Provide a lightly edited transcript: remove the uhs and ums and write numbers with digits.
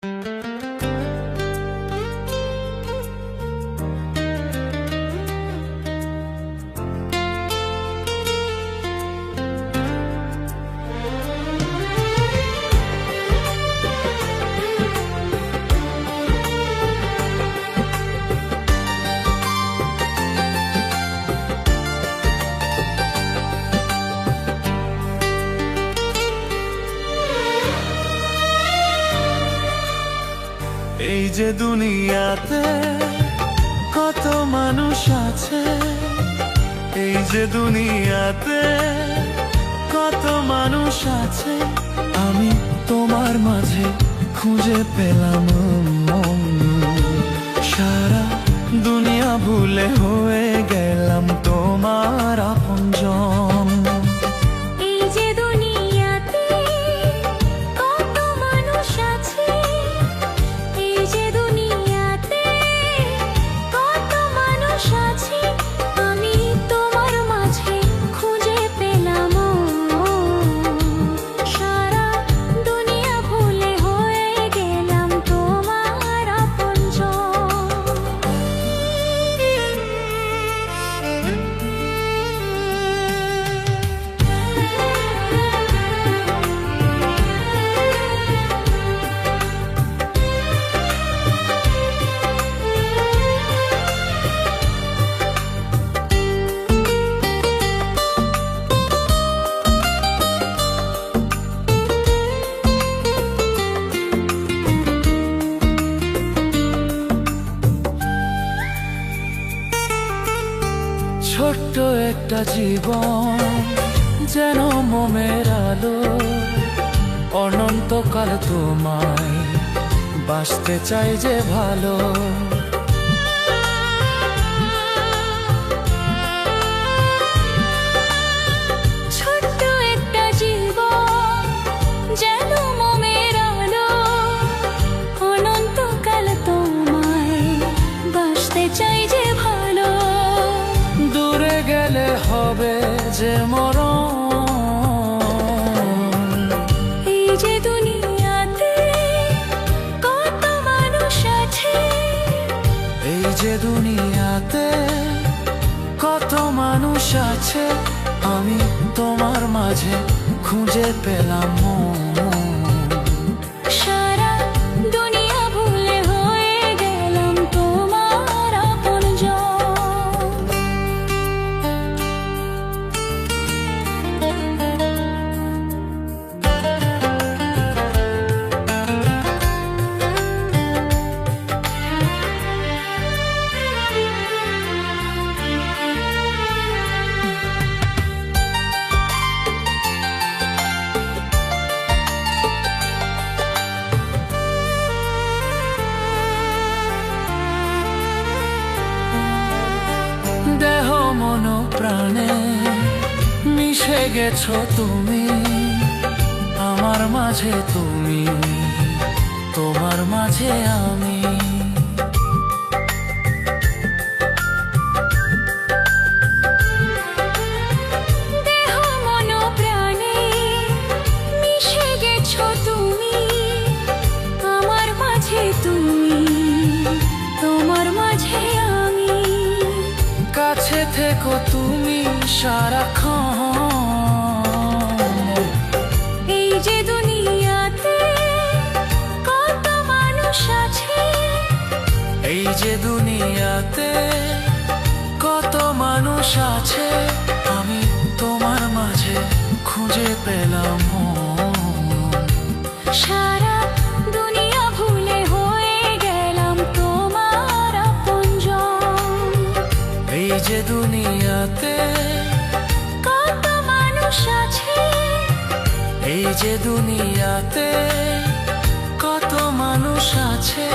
এই যে দুনিয়াতে কত মানুষ আছে, এই যে দুনিয়াতে কত মানুষ আছে, আমি তোমার মাঝে খুঁজে পেলাম সারা দুনিয়া ভুলে হয়ে গেলাম তোমার আপনজন। ছোট্ট একটা জীবন যেন মোমের আলো, অনন্তকাল তোমায় বাঁচতে চাই যে ভালো। ছোট্ট একটা জীবন যেন মোমের আলো, অনন্তকাল তোমায় বাঁচতে চাই যে ভালো। দূরে গেলে হবে যে মরণ, এই যে দুনিয়াতে কত মানুষ আছে, এই যে দুনিয়াতে কত মানুষ আছে, আমি তোমার মাঝে খুঁজে পেলাম সারা দুনিয়া ভুলে হয়ে গেলাম তোমার আপনজন। দেহ মন প্রাণে মিশে গেছো তুমি, আমার মাঝে তুমি, তোমার মাঝে আমি। দেহ মন প্রাণে মিশে গেছো তুমি, আমার মাঝে তুমি, তোমার মাঝে আমি। কাছে থেকো তুমি সারাক্ষণ, এই যে দুনিয়াতে কত মানুষ আছে, এই যে দুনিয়াতে কত মানুষ আছে, আমি তোমার মাঝে খুঁজে পেলাম সারা দুনিয়া ভুলে হয়ে গেলাম তোমার আপনজন। এই যে দুনিয়াতে কত মানুষ আছে, এই যে দুনিয়াতে কত মানুষ আছে,